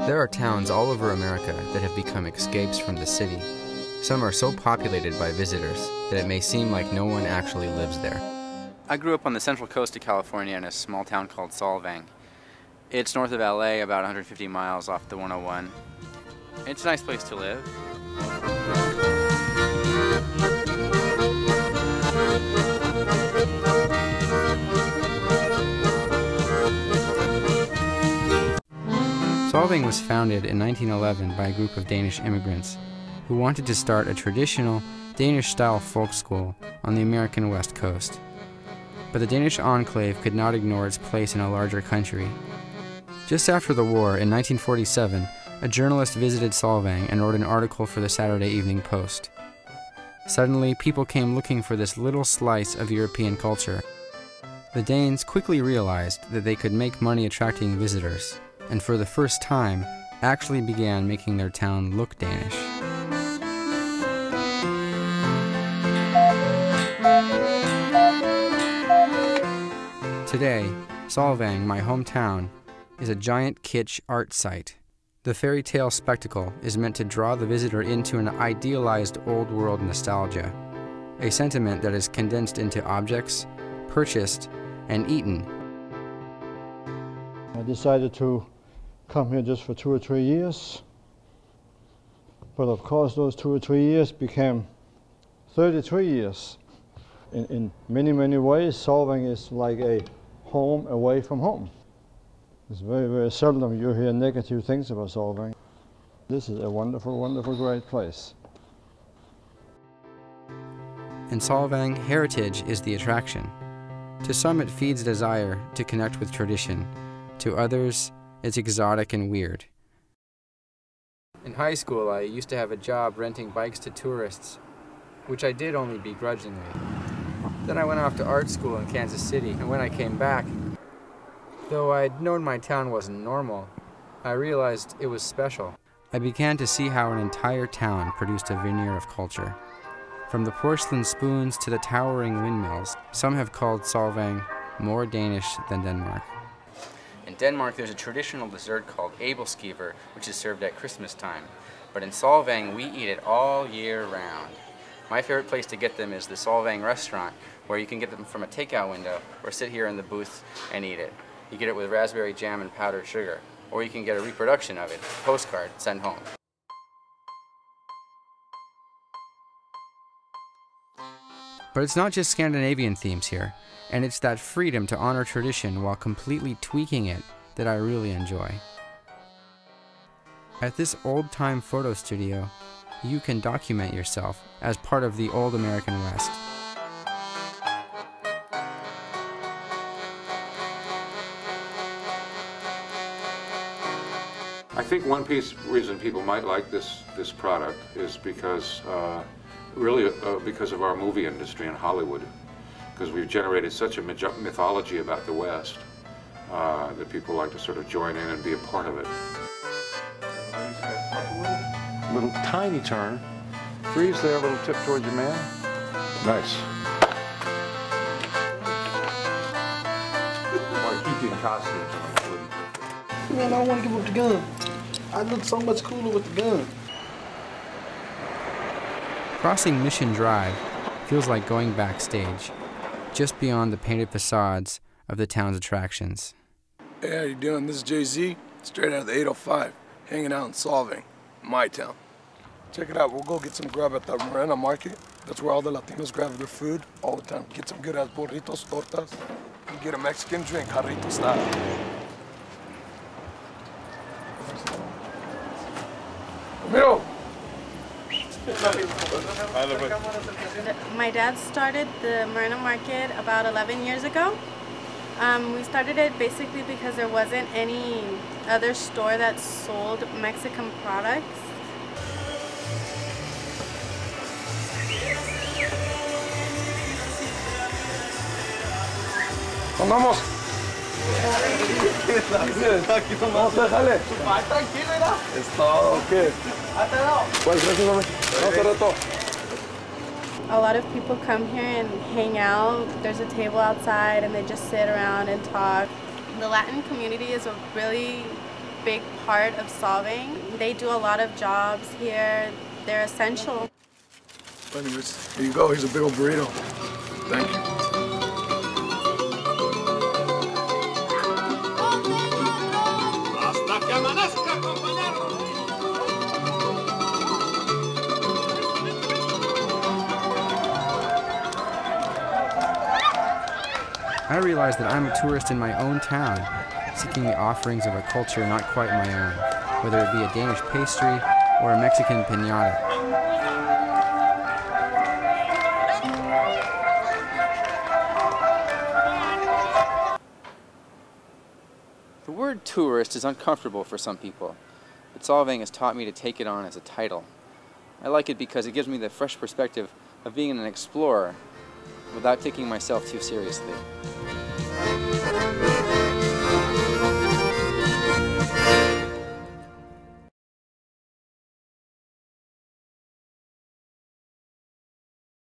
There are towns all over America that have become escapes from the city. Some are so populated by visitors that it may seem like no one actually lives there. I grew up on the central coast of California in a small town called Solvang. It's north of LA, about 150 miles off the 101. It's a nice place to live. Solvang was founded in 1911 by a group of Danish immigrants who wanted to start a traditional Danish-style folk school on the American West Coast. But the Danish enclave could not ignore its place in a larger country. Just after the war, in 1947, a journalist visited Solvang and wrote an article for the Saturday Evening Post. Suddenly, people came looking for this little slice of European culture. The Danes quickly realized that they could make money attracting visitors, and for the first time, actually began making their town look Danish. Today, Solvang, my hometown, is a giant kitsch art site. The fairy tale spectacle is meant to draw the visitor into an idealized old world nostalgia, a sentiment that is condensed into objects, purchased, and eaten. I decided to come here just for 2 or 3 years, but of course those 2 or 3 years became 33 years. In many, many ways, Solvang is like a home away from home. It's very, very seldom you hear negative things about Solvang. This is a wonderful, wonderful, great place. In Solvang, heritage is the attraction. To some, it feeds desire to connect with tradition. To others, it's exotic and weird. In high school, I used to have a job renting bikes to tourists, which I did only begrudgingly. Then I went off to art school in Kansas City, and when I came back, though I'd known my town wasn't normal, I realized it was special. I began to see how an entire town produced a veneer of culture. From the porcelain spoons to the towering windmills, some have called Solvang more Danish than Denmark. In Denmark, there's a traditional dessert called æbleskiver, which is served at Christmas time. But in Solvang, we eat it all year round. My favorite place to get them is the Solvang restaurant, where you can get them from a takeout window or sit here in the booth and eat it. You get it with raspberry jam and powdered sugar, or you can get a reproduction of it, a postcard, sent home. But it's not just Scandinavian themes here, and it's that freedom to honor tradition while completely tweaking it that I really enjoy. At this old-time photo studio, you can document yourself as part of the old American West. I think one reason people might like this product is because because of our movie industry in Hollywood, because we've generated such a mythology about the West that people like to sort of join in and be a part of it. Little tiny turn. Freeze there, a little tip towards your man. Nice. Or keep you in costume. Man, I don't want to give up the gun. I look so much cooler with the gun. Crossing Mission Drive feels like going backstage, just beyond the painted facades of the town's attractions. Hey, how you doing? This is Jay-Z, straight out of the 805, hanging out in Solvang, my town. Check it out, we'll go get some grub at the Morena market. That's where all the Latinos grab their food all the time. Get some good ass burritos, tortas, and get a Mexican drink, jarrito style. Miro! My dad started the Morena market about 11 years ago. We started it basically because there wasn't any other store that sold Mexican products. ¡Vamos! Vamos, déjale. Es todo, ¿qué? Pues gracias, hombre. No te reto. A lot of people come here and hang out. There's a table outside and they just sit around and talk. The Latin community is a really big part of Solvang. They do a lot of jobs here. They're essential. Anyways, here you go. Here's a big old burrito. Thank you. I realize that I'm a tourist in my own town, seeking the offerings of a culture not quite my own, whether it be a Danish pastry or a Mexican piñata. The word tourist is uncomfortable for some people, but Solvang has taught me to take it on as a title. I like it because it gives me the fresh perspective of being an explorer without taking myself too seriously.